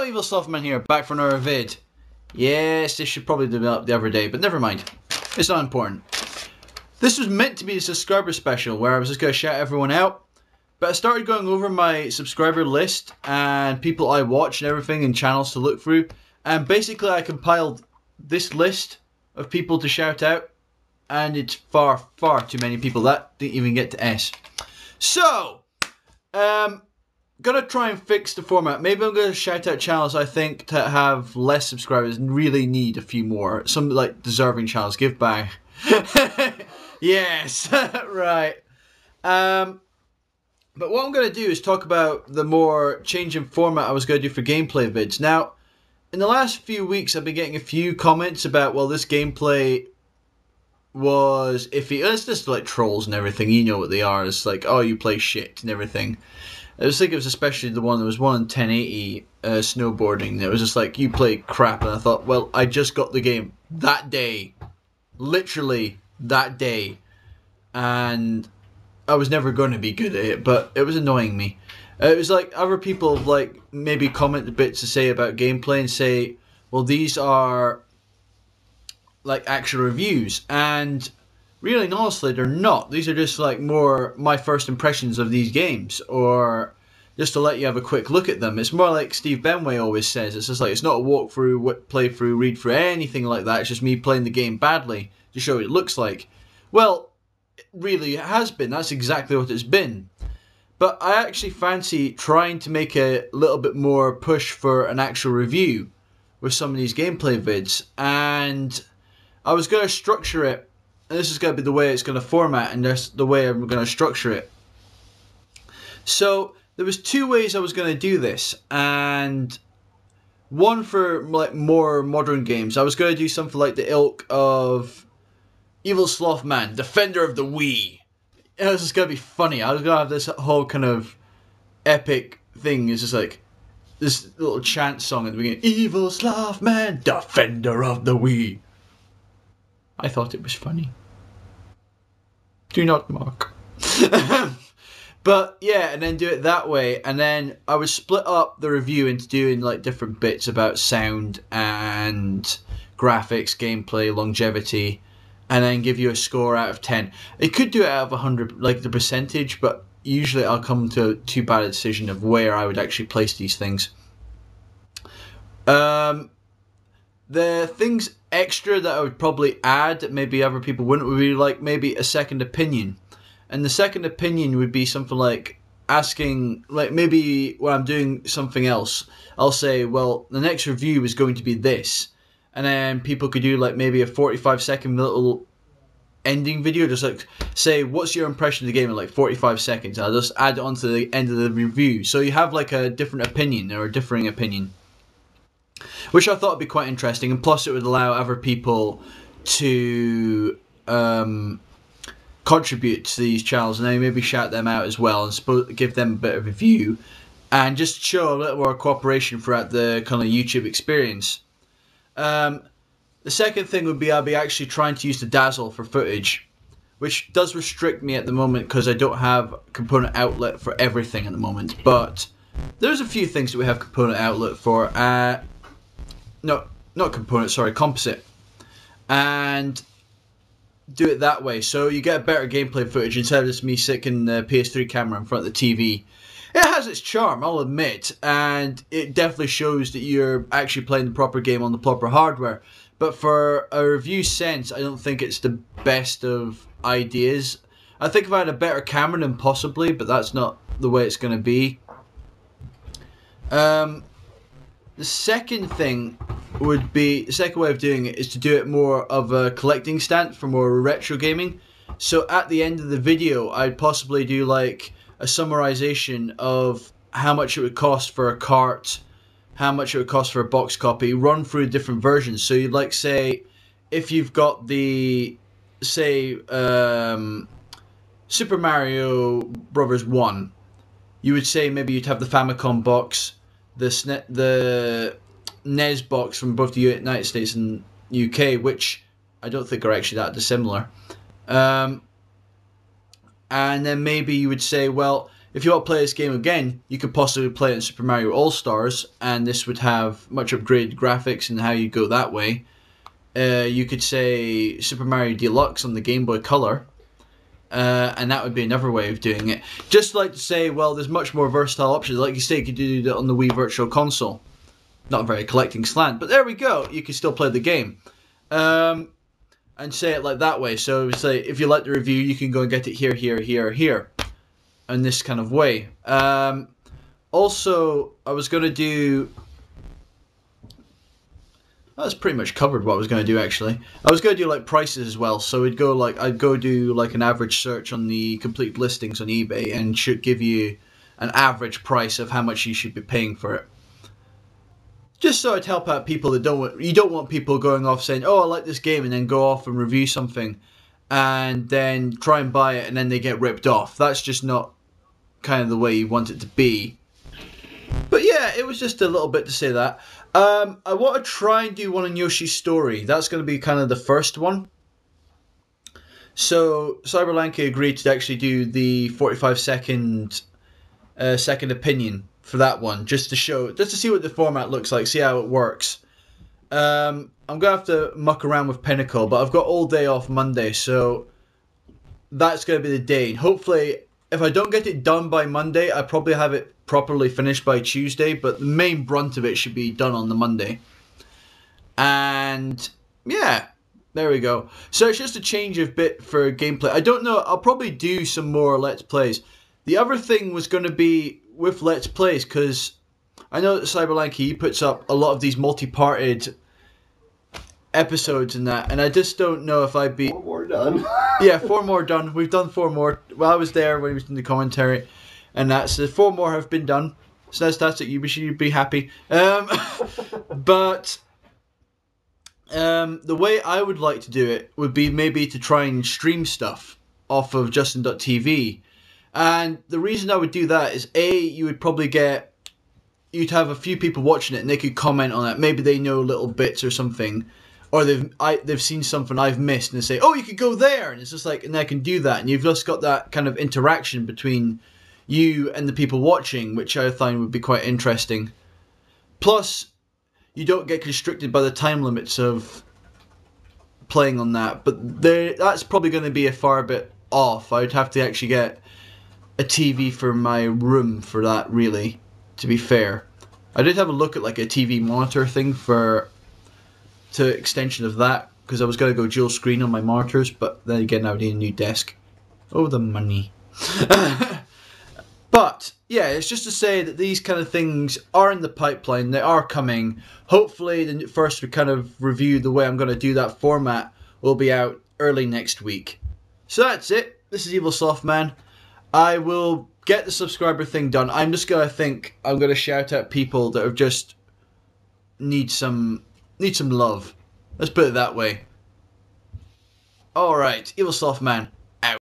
evilslothman here, back for another vid. Yes, this should probably do up the other day, but never mind. It's not important. This was meant to be a subscriber special where I was just going to shout everyone out, but I started going over my subscriber list and people I watch and everything and channels to look through, and basically I compiled this list of people to shout out, and it's far too many people. That didn't even get to S. So, gonna try and fix the format. Maybe I'm gonna shout out channels I think to have less subscribers and really need a few more. Some like deserving channels. Give back. Yes, right. But what I'm gonna do is talk about the more change in format I was gonna do for gameplay vids. Now, in the last few weeks, I've been getting a few comments about, well, this gameplay was iffy. It's just like trolls and everything. You know what they are. It's like, oh, you play shit and everything. I think it was especially the one, there was one in 1080 snowboarding. It was just like, you play crap. And I thought, well, I just got the game that day. Literally that day. And I was never going to be good at it, but it was annoying me. It was like other people like maybe comment the bits to say about gameplay and say, well, these are like actual reviews. And really and honestly, they're not. These are just like more my first impressions of these games, or just to let you have a quick look at them. It's more like Steve Benway always says. It's just like, it's not a walkthrough, playthrough, read through, anything like that. It's just me playing the game badly to show what it looks like. Well, it really has been. That's exactly what it's been. But I actually fancy trying to make a little bit more push for an actual review with some of these gameplay vids. And I was going to structure it. And this is going to be the way it's going to format, and that's the way I'm going to structure it. So there was two ways I was going to do this, and one for like more modern games. I was going to do something like the ilk of evilslothman, defender of the Wii. It was just going to be funny. I was going to have this whole kind of epic thing. It's just like this little chant song at the beginning. evilslothman, defender of the Wii. I thought it was funny. Do not mock. But yeah, and then do it that way, and then I would split up the review into doing like different bits about sound and graphics, gameplay, longevity, and then give you a score out of 10. It could do it out of 100, like the percentage, but usually I'll come to too bad a decision of where I would actually place these things. The things extra that I would probably add that maybe other people wouldn't, would be like maybe a second opinion. And the second opinion would be something like asking, like maybe when I'm doing something else, I'll say, well, the next review is going to be this. And then people could do like maybe a 45-second little ending video, just like say, what's your impression of the game in like 45 seconds? I'll just add it on to the end of the review. So you have like a different opinion or a differing opinion, which I thought would be quite interesting, and plus it would allow other people to contribute to these channels, and then maybe shout them out as well, and give them a bit of a view, and just show a little more cooperation throughout the kind of YouTube experience. The second thing would be I'll be actually trying to use the Dazzle for footage, which does restrict me at the moment because I don't have component outlet for everything at the moment, but there's a few things that we have component outlet for. No, not component, sorry, composite. And do it that way, so you get a better gameplay footage instead of just me sticking the PS3 camera in front of the TV. It has its charm, I'll admit, and it definitely shows that you're actually playing the proper game on the proper hardware. But for a review sense, I don't think it's the best of ideas. I think if I had a better camera, then possibly, but that's not the way it's going to be. The second thing would be, the second way of doing it is to do it more of a collecting stance for more retro gaming. So at the end of the video, I'd possibly do like a summarization of how much it would cost for a cart, how much it would cost for a box copy, run through different versions. So you'd like say, if you've got the, say, Super Mario Brothers 1, you would say maybe you'd have the Famicom box, the NES box from both the United States and UK, which I don't think are actually that dissimilar. And then maybe you would say, well, if you want to play this game again, you could possibly play it in Super Mario All-Stars, and this would have much upgraded graphics and how you go that way. You could say Super Mario Deluxe on the Game Boy Color, and that would be another way of doing it. Just like to say, well, there's much more versatile options. Like you say, you could do that on the Wii Virtual Console. Not a very collecting slant, but there we go. You can still play the game. And say it like that way. So say, if you like the review, you can go and get it here, here, here, here. In this kind of way. Also, I was going to do... That's pretty much covered what I was going to do, actually. I was going to do like prices as well. So I'd go do like an average search on the complete listings on eBay and should give you an average price of how much you should be paying for it. Just so I'd help out people that you don't want people going off saying, oh, I like this game, and then go off and review something and then try and buy it and then they get ripped off. That's just not kind of the way you want it to be. But yeah, it was just a little bit to say that. I want to try and do one on Yoshi's Story. That's going to be kind of the first one. So Cyberlanky agreed to actually do the 45-second second opinion for that one, just to see what the format looks like, see how it works. I'm going to have to muck around with Pinnacle, but I've got all day off Monday, so that's going to be the day. Hopefully, if I don't get it done by Monday, I probably have it properly finished by Tuesday, but the main brunt of it should be done on the Monday. And yeah, there we go. So it's just a change of bit for gameplay. I don't know, I'll probably do some more Let's Plays. The other thing was going to be with Let's Plays, because I know that Cyberlanky, he puts up a lot of these multi-parted episodes and that, and I just don't know if I'd be... 4 more done. Yeah, 4 more done. We've done 4 more. Well, I was there when he was in the commentary, and that's so 4 more have been done. So that's fantastic. You should be happy. But the way I would like to do it would be maybe to try and stream stuff off of Justin.tv. And the reason I would do that is, A, you would probably you'd have a few people watching it and they could comment on it. Maybe they know little bits or something, or they've seen something I've missed and they say, oh, you could go there, and it's just like, and I can do that, and you've just got that kind of interaction between you and the people watching, which I find would be quite interesting. Plus, you don't get constricted by the time limits of playing on that, but that's probably going to be a far bit off. I'd have to actually get a TV for my room for that, really, to be fair. I did have a look at like a TV monitor thing to extension of that, because I was going to go dual screen on my monitors, but then again I would need a new desk. Oh, the money. But yeah, it's just to say that these kind of things are in the pipeline, they are coming. Hopefully the first kind of review, the way I'm going to do that format, will be out early next week. So that's it. This is evilslothman. I will get the subscriber thing done. I'm just going to shout out people that have just need some love. Let's put it that way. Alright, evilslothman.